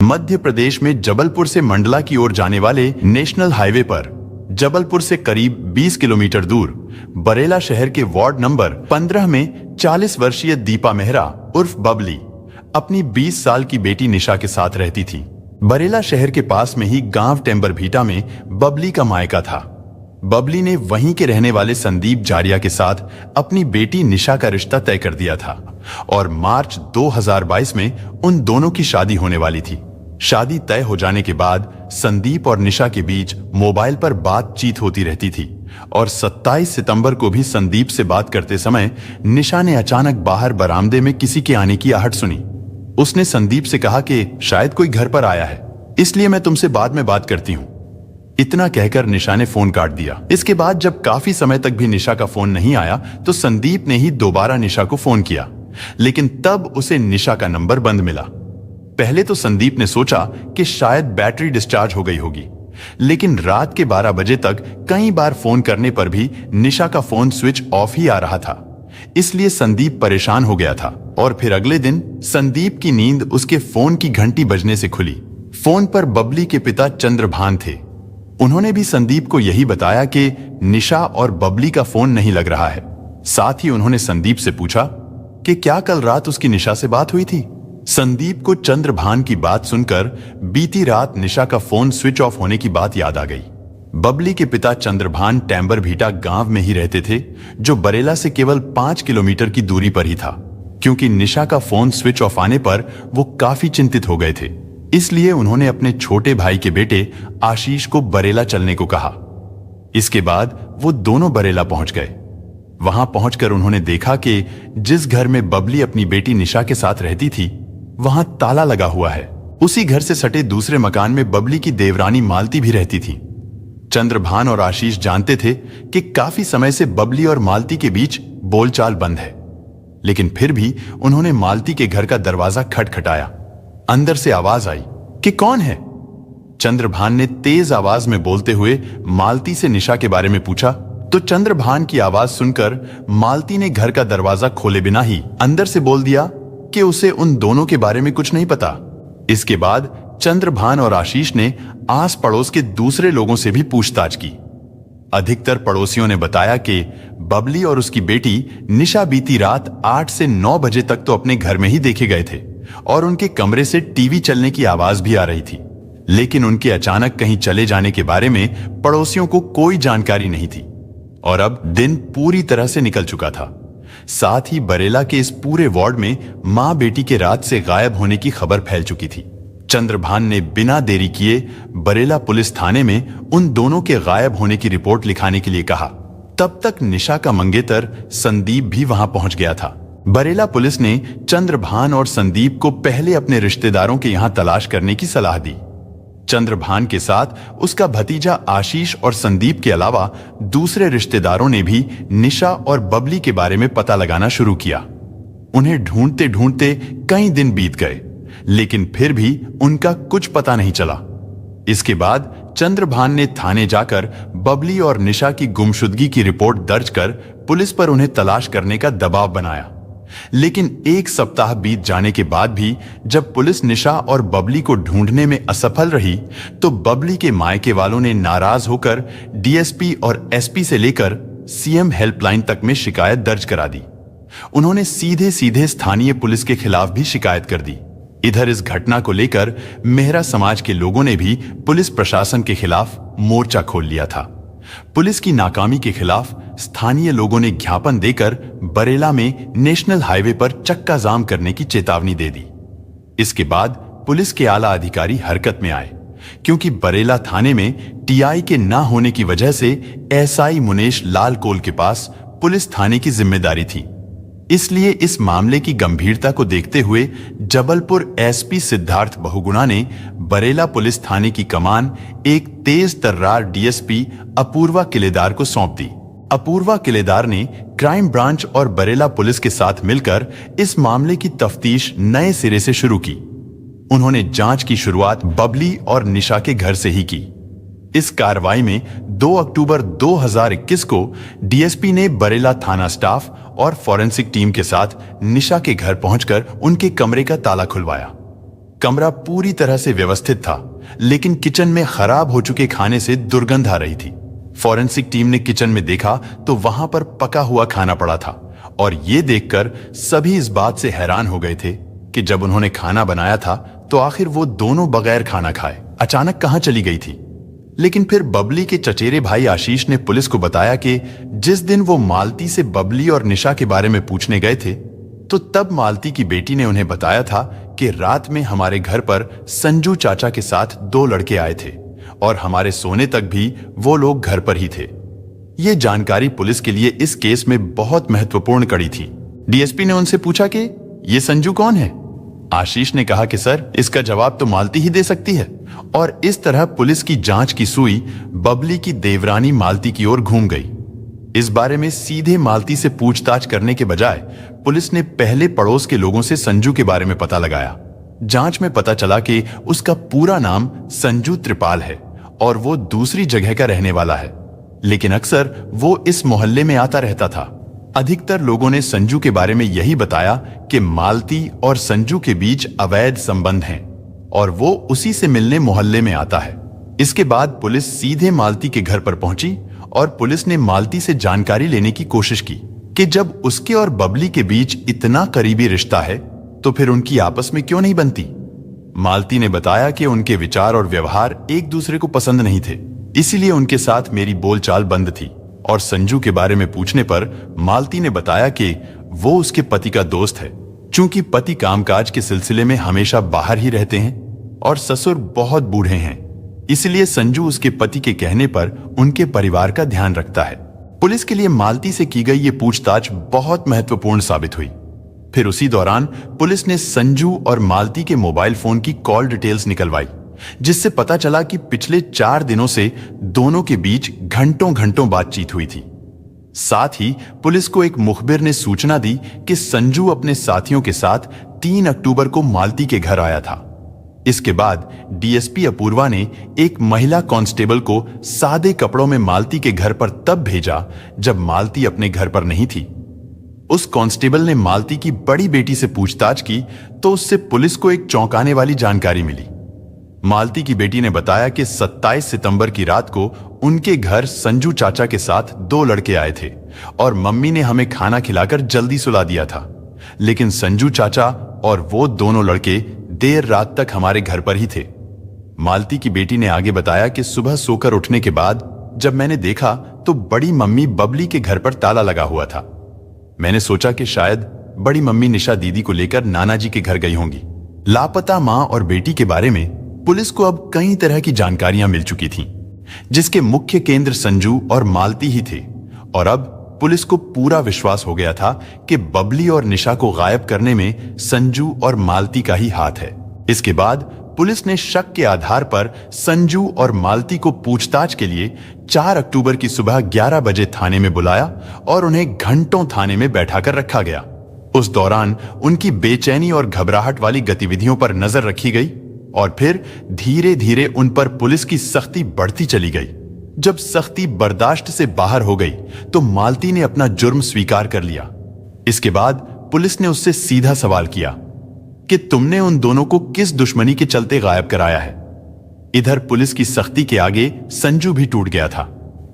मध्य प्रदेश में जबलपुर से मंडला की ओर जाने वाले नेशनल हाईवे पर जबलपुर से करीब 20 किलोमीटर दूर बरेला शहर के वार्ड नंबर 15 में 40 वर्षीय दीपा मेहरा उर्फ बबली अपनी 20 साल की बेटी निशा के साथ रहती थी। बरेला शहर के पास में ही गांव टेम्बरभीटा में बबली का मायका था। बबली ने वहीं के रहने वाले संदीप जारिया के साथ अपनी बेटी निशा का रिश्ता तय कर दिया था और मार्च 2022 में उन दोनों की शादी होने वाली थी। शादी तय हो जाने के बाद संदीप और निशा के बीच मोबाइल पर बातचीत होती रहती थी और 27 सितंबर को भी संदीप से बात करते समय निशा ने अचानक बाहर बरामदे में किसी के आने की आहट सुनी। उसने संदीप से कहा कि शायद कोई घर पर आया है, इसलिए मैं तुमसे बाद में बात करती हूं। इतना कहकर निशा ने फोन काट दिया। इसके बाद जब काफी समय तक भी निशा का फोन नहीं आया तो संदीप ने ही दोबारा निशा को फोन किया, लेकिन तब उसे निशा का नंबर बंद मिला। पहले तो संदीप ने सोचा कि शायद बैटरी डिस्चार्ज हो गई होगी, लेकिन रात के 12 बजे तक कई बार फोन करने पर भी निशा का फोन स्विच ऑफ ही आ रहा था। इसलिए संदीप परेशान हो गया था और फिर अगले दिन संदीप की नींद उसके फोन की घंटी बजने से खुली। फोन पर बबली के पिता चंद्रभान थे। उन्होंने भी संदीप को यही बताया कि निशा और बबली का फोन नहीं लग रहा है। साथ ही उन्होंने संदीप से पूछा कि क्या कल रात उसकी निशा से बात हुई थी। संदीप को चंद्रभान की बात सुनकर बीती रात निशा का फोन स्विच ऑफ होने की बात याद आ गई। बबली के पिता चंद्रभान टेम्बरभीटा गांव में ही रहते थे, जो बरेला से केवल 5 किलोमीटर की दूरी पर ही था। क्योंकि निशा का फोन स्विच ऑफ आने पर वो काफी चिंतित हो गए थे, इसलिए उन्होंने अपने छोटे भाई के बेटे आशीष को बरेला चलने को कहा। इसके बाद वो दोनों बरेला पहुंच गए। वहां पहुंचकर उन्होंने देखा कि जिस घर में बबली अपनी बेटी निशा के साथ रहती थी वहां ताला लगा हुआ है। उसी घर से सटे दूसरे मकान में बबली की देवरानी मालती भी रहती थी। चंद्रभान और आशीष जानते थे कि काफी समय से बबली और मालती के बीच बोलचाल बंद है, लेकिन फिर भी उन्होंने मालती के घर का दरवाजा खटखटाया। अंदर से आवाज आई कि कौन है। चंद्रभान ने तेज आवाज में बोलते हुए मालती से निशा के बारे में पूछा तो चंद्रभान की आवाज सुनकर मालती ने घर का दरवाजा खोले बिना ही अंदर से बोल दिया कि उसे उन दोनों के बारे में कुछ नहीं पता। इसके बाद चंद्रभान और आशीष ने आस पड़ोस के दूसरे लोगों से भी पूछताछ की। अधिकतर पड़ोसियों ने बताया कि बबली और उसकी बेटी निशा बीती रात 8 से 9 बजे तक तो अपने घर में ही देखे गए थे और उनके कमरे से टीवी चलने की आवाज भी आ रही थी, लेकिन उनके अचानक कहीं चले जाने के बारे में पड़ोसियों को कोई जानकारी नहीं थी। और अब दिन पूरी तरह से निकल चुका था। साथ ही बरेला के इस पूरे वार्ड में मां बेटी के रात से गायब होने की खबर फैल चुकी थी। चंद्रभान ने बिना देरी किए बरेला पुलिस थाने में उन दोनों के गायब होने की रिपोर्ट लिखाने के लिए कहा। तब तक निशा का मंगेतर संदीप भी वहां पहुंच गया था। बरेला पुलिस ने चंद्रभान और संदीप को पहले अपने रिश्तेदारों के यहां तलाश करने की सलाह दी। चंद्रभान के साथ उसका भतीजा आशीष और संदीप के अलावा दूसरे रिश्तेदारों ने भी निशा और बबली के बारे में पता लगाना शुरू किया। उन्हें ढूंढते ढूंढते कई दिन बीत गए, लेकिन फिर भी उनका कुछ पता नहीं चला। इसके बाद चंद्रभान ने थाने जाकर बबली और निशा की गुमशुदगी की रिपोर्ट दर्ज कर पुलिस पर उन्हें तलाश करने का दबाव बनाया। लेकिन 1 सप्ताह बीत जाने के बाद भी जब पुलिस निशा और बबली को ढूंढने में असफल रही तो बबली के मायके वालों ने नाराज होकर डीएसपी और एसपी से लेकर सीएम हेल्पलाइन तक में शिकायत दर्ज करा दी। उन्होंने सीधे सीधे स्थानीय पुलिस के खिलाफ भी शिकायत कर दी। इधर इस घटना को लेकर मेहरा समाज के लोगों ने भी पुलिस प्रशासन के खिलाफ मोर्चा खोल लिया था। पुलिस की नाकामी के खिलाफ स्थानीय लोगों ने ज्ञापन देकर बरेला में नेशनल हाईवे पर चक्का जाम करने की चेतावनी दे दी। इसके बाद पुलिस के आला अधिकारी हरकत में आए, क्योंकि बरेला थाने में टीआई के ना होने की वजह से एसआई मुनेश लाल कोल के पास पुलिस थाने की जिम्मेदारी थी। इसलिए इस मामले की गंभीरता को देखते हुए जबलपुर एसपी सिद्धार्थ बहुगुणा ने बरेला पुलिस थाने की कमान एक तेज तर्रार डीएसपी अपूर्वा किलेदार को सौंप दी। अपूर्वा किलेदार ने क्राइम ब्रांच और बरेला पुलिस के साथ मिलकर इस मामले की तफ्तीश नए सिरे से शुरू की। उन्होंने जांच की शुरुआत बबली और निशा के घर से ही की। इस कार्रवाई में 2 अक्टूबर 2021 को डीएसपी ने बरेला थाना स्टाफ और फॉरेंसिक टीम के साथ निशा के घर पहुंचकर उनके कमरे का ताला खुलवाया। कमरा पूरी तरह से व्यवस्थित था, लेकिन किचन में खराब हो चुके खाने से दुर्गंध आ रही थी। फॉरेंसिक टीम ने किचन में देखा तो वहां पर पका हुआ खाना पड़ा था और ये देखकर सभी इस बात से हैरान हो गए थे कि जब उन्होंने खाना बनाया था तो आखिर वो दोनों बगैर खाना खाए अचानक कहां चली गई थी। लेकिन फिर बबली के चचेरे भाई आशीष ने पुलिस को बताया कि जिस दिन वो मालती से बबली और निशा के बारे में पूछने गए थे तो तब मालती की बेटी ने उन्हें बताया था कि रात में हमारे घर पर संजू चाचा के साथ 2 लड़के आए थे और हमारे सोने तक भी वो लोग घर पर ही थे। ये जानकारी पुलिस के लिए इस केस में बहुत महत्वपूर्ण कड़ी थी। डीएसपी ने उनसे पूछा कि ये संजू कौन है? आशीष ने कहा कि सर, इसका जवाब तो मालती ही दे सकती है। और इस तरह पुलिस की जांच की सुई बबली की देवरानी मालती की ओर घूम गई। इस बारे में सीधे मालती से पूछताछ करने के बजाय पुलिस ने पहले पड़ोस के लोगों से संजू के बारे में पता लगाया। जांच में पता चला कि उसका पूरा नाम संजू त्रिपाल है और वो दूसरी जगह का रहने वाला है, लेकिन अक्सर वो इस मोहल्ले में आता रहता था। अधिकतर लोगों ने संजू के बारे में यही बताया कि मालती और संजू के बीच अवैध संबंध हैं और वो उसी से मिलने मोहल्ले में आता है। इसके बाद पुलिस सीधे मालती के घर पर पहुंची और पुलिस ने मालती से जानकारी लेने की कोशिश की कि जब उसके और बबली के बीच इतना करीबी रिश्ता है तो फिर उनकी आपस में क्यों नहीं बनती। मालती ने बताया कि उनके विचार और व्यवहार एक दूसरे को पसंद नहीं थे, इसीलिए उनके साथ मेरी बोलचाल बंद थी। और संजू के बारे में पूछने पर मालती ने बताया कि वो उसके पति का दोस्त है। चूंकि पति कामकाज के सिलसिले में हमेशा बाहर ही रहते हैं और ससुर बहुत बूढ़े हैं, इसलिए संजू उसके पति के कहने पर उनके परिवार का ध्यान रखता है। पुलिस के लिए मालती से की गई ये पूछताछ बहुत महत्वपूर्ण साबित हुई। फिर उसी दौरान पुलिस ने संजू और मालती के मोबाइल फोन की कॉल डिटेल्स निकलवाई, जिससे पता चला कि पिछले 4 दिनों से दोनों के बीच घंटों घंटों बातचीत हुई थी। साथ ही पुलिस को एक मुखबिर ने सूचना दी कि संजू अपने साथियों के साथ 3 अक्टूबर को मालती के घर आया था। इसके बाद डीएसपी अपूर्वा ने एक महिला कांस्टेबल को सादे कपड़ों में मालती के घर पर तब भेजा जब मालती अपने घर पर नहीं थी। उस कांस्टेबल ने मालती की बड़ी बेटी से पूछताछ की तो उससे पुलिस को एक चौंकाने वाली जानकारी मिली। मालती की बेटी ने बताया कि 27 सितंबर की रात को उनके घर संजू चाचा के साथ 2 लड़के आए थे और मम्मी ने हमें खाना खिलाकर जल्दी सुला दिया था, लेकिन संजू चाचा और वो दोनों लड़के देर रात तक हमारे घर पर ही थे। मालती की बेटी ने आगे बताया कि सुबह सोकर उठने के बाद जब मैंने देखा तो बड़ी मम्मी बबली के घर पर ताला लगा हुआ था। मैंने सोचा कि शायद बड़ी मम्मी निशा दीदी को लेकर नाना जी के घर गई होंगी। लापता मां और बेटी के बारे में पुलिस को अब कई तरह की जानकारियां मिल चुकी थीं, जिसके मुख्य केंद्र संजू और मालती ही थे। और अब पुलिस को पूरा विश्वास हो गया था कि बबली और निशा को गायब करने में संजू और मालती का ही हाथ है। इसके बाद पुलिस ने शक के आधार पर संजू और मालती को पूछताछ के लिए 4 अक्टूबर की सुबह 11 बजे थाने में बुलाया और उन्हें घंटों थाने में बैठाकर रखा गया। उस दौरान उनकी बेचैनी और घबराहट वाली गतिविधियों पर नजर रखी गई और फिर धीरे धीरे उन पर पुलिस की सख्ती बढ़ती चली गई। जब सख्ती बर्दाश्त से बाहर हो गई तो मालती ने अपना जुर्म स्वीकार कर लिया। इसके बाद पुलिस ने उससे सीधा सवाल किया कि तुमने उन दोनों को किस दुश्मनी के चलते गायब कराया है। इधर पुलिस की सख्ती के आगे संजू भी टूट गया था।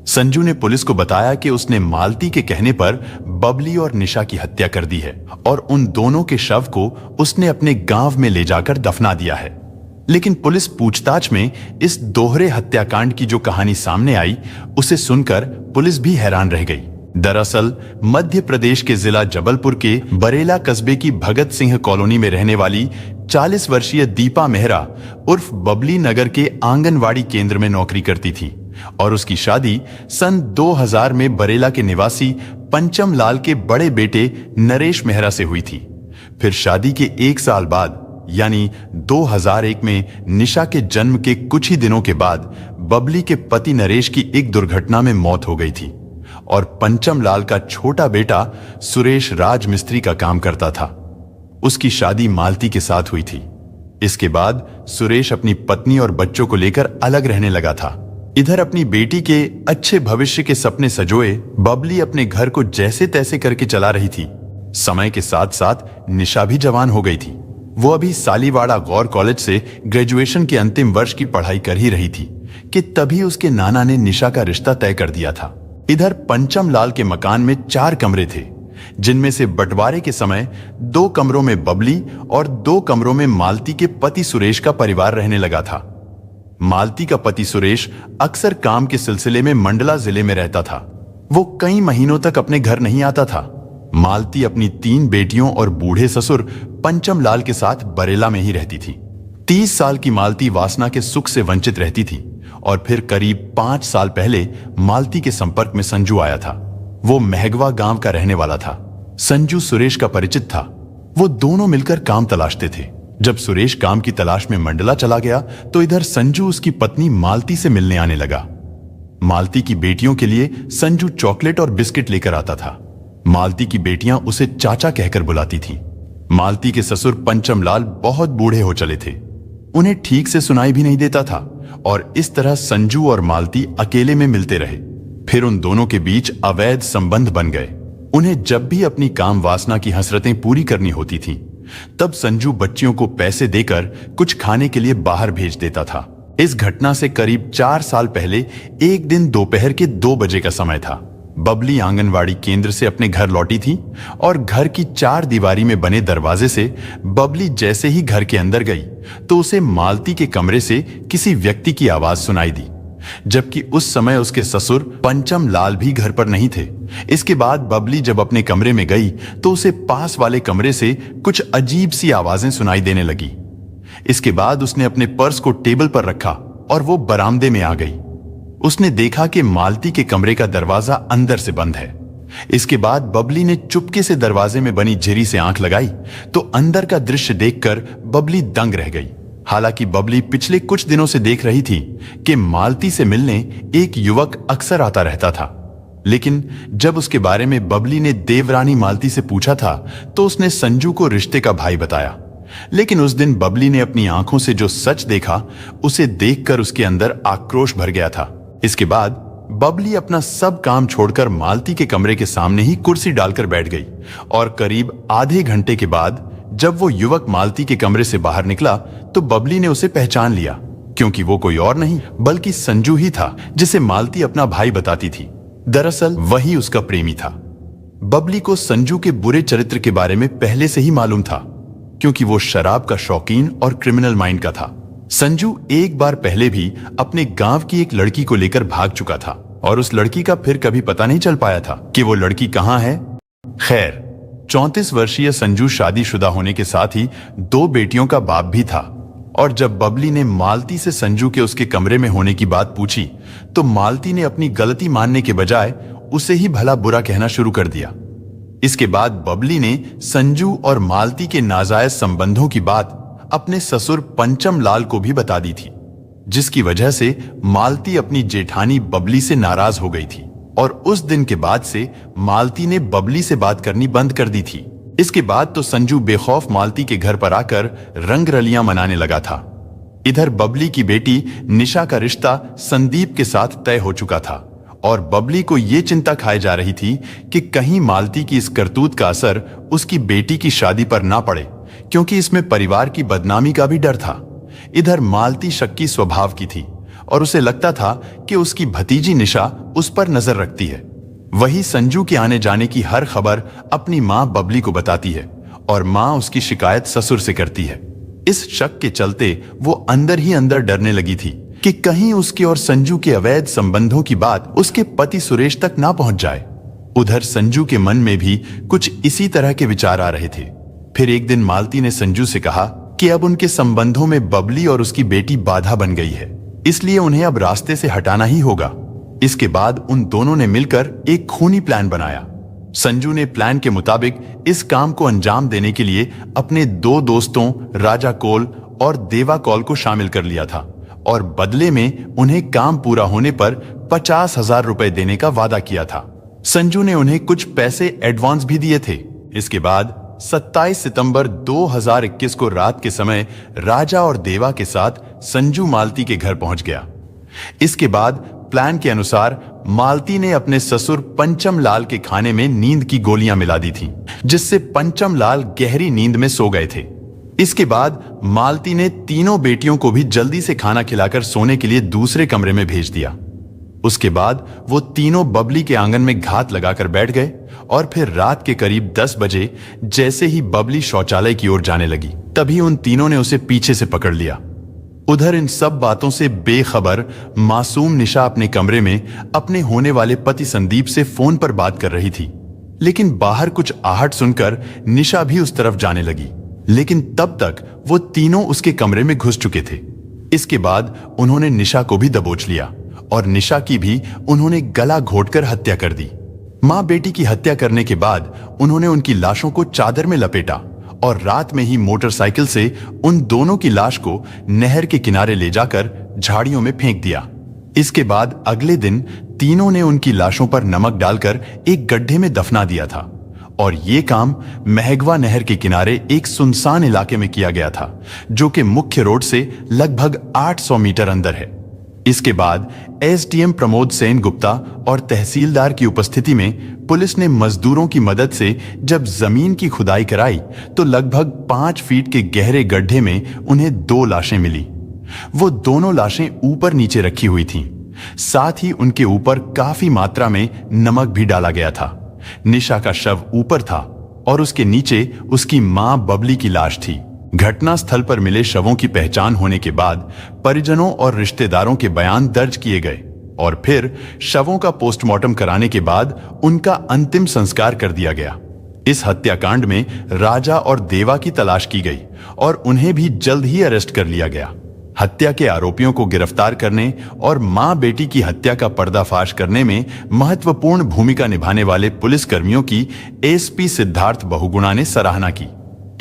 संजू ने पुलिस को बताया कि उसने मालती के कहने पर बबली और निशा की हत्या कर दी है और उन दोनों के शव को उसने अपने गांव में ले जाकर दफना दिया है। लेकिन पुलिस पूछताछ में इस दोहरे हत्याकांड की जो कहानी सामने आई, उसे सुनकर पुलिस भी हैरान रह गई। दरअसल मध्य प्रदेश के जिला जबलपुर के बरेला कस्बे की भगत सिंह कॉलोनी में रहने वाली 40 वर्षीय दीपा मेहरा उर्फ बबली नगर के आंगनवाड़ी केंद्र में नौकरी करती थी और उसकी शादी सन 2000 में बरेला के निवासी पंचम लाल के बड़े बेटे नरेश मेहरा से हुई थी। फिर शादी के 1 साल बाद यानी 2001 में निशा के जन्म के कुछ ही दिनों के बाद बबली के पति नरेश की एक दुर्घटना में मौत हो गई थी और पंचम लाल का छोटा बेटा सुरेश राज मिस्त्री का काम करता था। उसकी शादी मालती के साथ हुई थी। इसके बाद सुरेश अपनी पत्नी और बच्चों को लेकर अलग रहने लगा था। इधर अपनी बेटी के अच्छे भविष्य के सपने सजोए बबली अपने घर को जैसे तैसे करके चला रही थी। समय के साथ साथ निशा भी जवान हो गई थी। वो अभी सालीवाड़ा गौर कॉलेज से ग्रेजुएशन के अंतिम वर्ष की पढ़ाई कर ही रही थी कि तभी उसके नाना ने निशा का रिश्ता तय कर दिया था। इधर पंचम लाल के मकान में 4 कमरे थे, जिनमें से बंटवारे के समय 2 कमरों में बबली और 2 कमरों में मालती के पति सुरेश का परिवार रहने लगा था। मालती का पति सुरेश अक्सर काम के सिलसिले में मंडला जिले में रहता था। वो कई महीनों तक अपने घर नहीं आता था। मालती अपनी 3 बेटियों और बूढ़े ससुर पंचम लाल के साथ बरेला में ही रहती थी। 30 साल की मालती वासना के सुख से वंचित रहती थी और फिर करीब 5 साल पहले मालती के संपर्क में संजू आया था। वो महगवा गांव का रहने वाला था। संजू सुरेश का परिचित था। वो दोनों मिलकर काम तलाशते थे। जब सुरेश काम की तलाश में मंडला चला गया तो इधर संजू उसकी पत्नी मालती से मिलने आने लगा। मालती की बेटियों के लिए संजू चॉकलेट और बिस्किट लेकर आता था। मालती की बेटियां उसे चाचा कहकर बुलाती थीं। मालती के ससुर पंचम लाल बहुत बूढ़े हो चले थे। उन्हें ठीक से सुनाई भी नहीं देता था और इस तरह संजू और मालती अकेले में मिलते रहे। फिर उन दोनों के बीच अवैध संबंध बन गए। उन्हें जब भी अपनी काम वासना की हसरतें पूरी करनी होती थीं, तब संजू बच्चियों को पैसे देकर कुछ खाने के लिए बाहर भेज देता था। इस घटना से करीब 4 साल पहले एक दिन दोपहर के 2 बजे का समय था। बबली आंगनवाड़ी केंद्र से अपने घर लौटी थी और घर की 4 दीवारी में बने दरवाजे से बबली जैसे ही घर के अंदर गई तो उसे मालती के कमरे से किसी व्यक्ति की आवाज सुनाई दी, जबकि उस समय उसके ससुर पंचम लाल भी घर पर नहीं थे। इसके बाद बबली जब अपने कमरे में गई तो उसे पास वाले कमरे से कुछ अजीब सी आवाजें सुनाई देने लगी। इसके बाद उसने अपने पर्स को टेबल पर रखा और वो बरामदे में आ गई। उसने देखा कि मालती के कमरे का दरवाजा अंदर से बंद है। इसके बाद बबली ने चुपके से दरवाजे में बनी झिरी से आंख लगाई तो अंदर का दृश्य देखकर बबली दंग रह गई। हालांकि बबली पिछले कुछ दिनों से देख रही थी कि मालती से मिलने एक युवक अक्सर आता रहता था, लेकिन जब उसके बारे में बबली ने देवरानी मालती से पूछा था तो उसने संजू को रिश्ते का भाई बताया। लेकिन उस दिन बबली ने अपनी आंखों से जो सच देखा उसे देखकर उसके अंदर आक्रोश भर गया था। इसके बाद बबली अपना सब काम छोड़कर मालती के कमरे के सामने ही कुर्सी डालकर बैठ गई और करीब आधे घंटे के बाद जब वो युवक मालती के कमरे से बाहर निकला तो बबली ने उसे पहचान लिया, क्योंकि वो कोई और नहीं बल्कि संजू ही था जिसे मालती अपना भाई बताती थी। दरअसल वही उसका प्रेमी था। बबली को संजू के बुरे चरित्र के बारे में पहले से ही मालूम था, क्योंकि वो शराब का शौकीन और क्रिमिनल माइंड का था। संजू एक बार पहले भी अपने गांव की एक लड़की को लेकर भाग चुका था और उस लड़की का फिर कभी पता नहीं चल पाया था कि वो लड़की कहां है। खैर, 34 वर्षीय संजू शादीशुदा होने के साथ ही 2 बेटियों का बाप भी था और जब बबली ने मालती से संजू के उसके कमरे में होने की बात पूछी तो मालती ने अपनी गलती मानने के बजाय उसे ही भला बुरा कहना शुरू कर दिया। इसके बाद बबली ने संजू और मालती के नाजायज संबंधों की बात अपने ससुर पंचम लाल को भी बता दी थी, जिसकी वजह से मालती अपनी जेठानी बबली से नाराज हो गई थी और उस दिन के बाद से मालती ने बबली से बात करनी बंद कर दी थी। इसके बाद तो संजू बेखौफ मालती के घर पर आकर रंगरलियां मनाने लगा था। इधर बबली की बेटी निशा का रिश्ता संदीप के साथ तय हो चुका था और बबली को यह चिंता खाए जा रही थी कि कहीं मालती की इस करतूत का असर उसकी बेटी की शादी पर ना पड़े, क्योंकि इसमें परिवार की बदनामी का भी डर था। इधर मालती शक्की स्वभाव की थी और उसे लगता था कि उसकी भतीजी निशा उस पर नजर रखती है। वही संजू के आने जाने की हर खबर अपनी मां बबली को बताती है और मां उसकी शिकायत ससुर से करती है। इस शक के चलते वो अंदर ही अंदर डरने लगी थी कि कहीं उसके और संजू के अवैध संबंधों की बात उसके पति सुरेश तक ना पहुंच जाए। उधर संजू के मन में भी कुछ इसी तरह के विचार आ रहे थे। फिर एक दिन मालती ने संजू से कहा कि अब उनके संबंधों में बबली और उसकी बेटी बाधा बन गई है, इसलिए उन्हें अब रास्ते से हटाना ही होगा। इसके बाद उन दोनों ने मिलकर एक खूनी प्लान बनाया। संजू ने प्लान के मुताबिक इस काम को अंजाम देने के लिए अपने 2 दोस्तों राजा कोल और देवा कौल को शामिल कर लिया था और बदले में उन्हें काम पूरा होने पर 50,000 रुपए देने का वादा किया था। संजू ने उन्हें कुछ पैसे एडवांस भी दिए थे। इसके बाद 27 सितंबर 2021 को रात के समय राजा और देवा के साथ संजू मालती के घर पहुंच गया। इसके बाद प्लान के अनुसार मालती ने अपने ससुर पंचम लाल के खाने में नींद की गोलियां मिला दी थीं, जिससे पंचम लाल गहरी नींद में सो गए थे। इसके बाद मालती ने तीनों बेटियों को भी जल्दी से खाना खिलाकर सोने के लिए दूसरे कमरे में भेज दिया। उसके बाद वो तीनों बबली के आंगन में घात लगाकर बैठ गए और फिर रात के करीब 10 बजे जैसे ही बबली शौचालय की ओर जाने लगी, तभी उन तीनों ने उसे पीछे से पकड़ लिया। उधर इन सब बातों से बेखबर मासूम निशा अपने कमरे में अपने होने वाले पति संदीप से फोन पर बात कर रही थी, लेकिन बाहर कुछ आहट सुनकर निशा भी उस तरफ जाने लगी, लेकिन तब तक वो तीनों उसके कमरे में घुस चुके थे। इसके बाद उन्होंने निशा को भी दबोच लिया और निशा की भी उन्होंने गला घोंटकर हत्या कर दी। मां बेटी की हत्या करने के बाद उन्होंने उनकी लाशों को चादर में लपेटा और रात में ही मोटरसाइकिल से उन दोनों की लाश को नहर के किनारे ले जाकर झाड़ियों में फेंक दिया। इसके बाद अगले दिन तीनों ने उनकी लाशों पर नमक डालकर एक गड्ढे में दफना दिया था और ये काम महगवा नहर के किनारे एक सुनसान इलाके में किया गया था, जो कि मुख्य रोड से लगभग 800 मीटर अंदर है। इसके बाद एसडीएम प्रमोद सेन गुप्ता और तहसीलदार की उपस्थिति में पुलिस ने मजदूरों की मदद से जब जमीन की खुदाई कराई तो लगभग 5 फीट के गहरे गड्ढे में उन्हें 2 लाशें मिली। वो दोनों लाशें ऊपर नीचे रखी हुई थीं। साथ ही उनके ऊपर काफी मात्रा में नमक भी डाला गया था। निशा का शव ऊपर था और उसके नीचे उसकी मां बबली की लाश थी। घटना स्थल पर मिले शवों की पहचान होने के बाद परिजनों और रिश्तेदारों के बयान दर्ज किए गए और फिर शवों का पोस्टमार्टम कराने के बाद उनका अंतिम संस्कार कर दिया गया। इस हत्याकांड में राजा और देवा की तलाश की गई और उन्हें भी जल्द ही अरेस्ट कर लिया गया। हत्या के आरोपियों को गिरफ्तार करने और मां बेटी की हत्या का पर्दाफाश करने में महत्वपूर्ण भूमिका निभाने वाले पुलिसकर्मियों की एसपी सिद्धार्थ बहुगुणा ने सराहना की।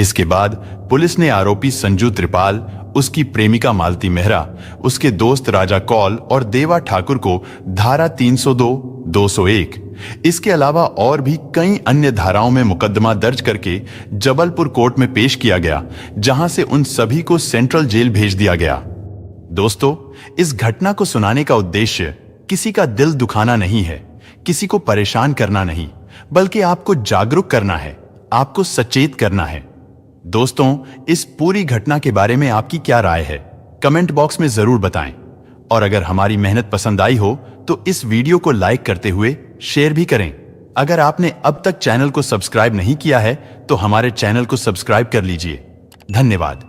इसके बाद पुलिस ने आरोपी संजू त्रिपाल, उसकी प्रेमिका मालती मेहरा, उसके दोस्त राजा कौल और देवा ठाकुर को धारा 302, 201, इसके अलावा और भी कई अन्य धाराओं में मुकदमा दर्ज करके जबलपुर कोर्ट में पेश किया गया, जहां से उन सभी को सेंट्रल जेल भेज दिया गया। दोस्तों, इस घटना को सुनाने का उद्देश्य किसी का दिल दुखाना नहीं है, किसी को परेशान करना नहीं, बल्कि आपको जागरूक करना है, आपको सचेत करना है। दोस्तों, इस पूरी घटना के बारे में आपकी क्या राय है, कमेंट बॉक्स में जरूर बताएं। और अगर हमारी मेहनत पसंद आई हो तो इस वीडियो को लाइक करते हुए शेयर भी करें। अगर आपने अब तक चैनल को सब्सक्राइब नहीं किया है तो हमारे चैनल को सब्सक्राइब कर लीजिए। धन्यवाद।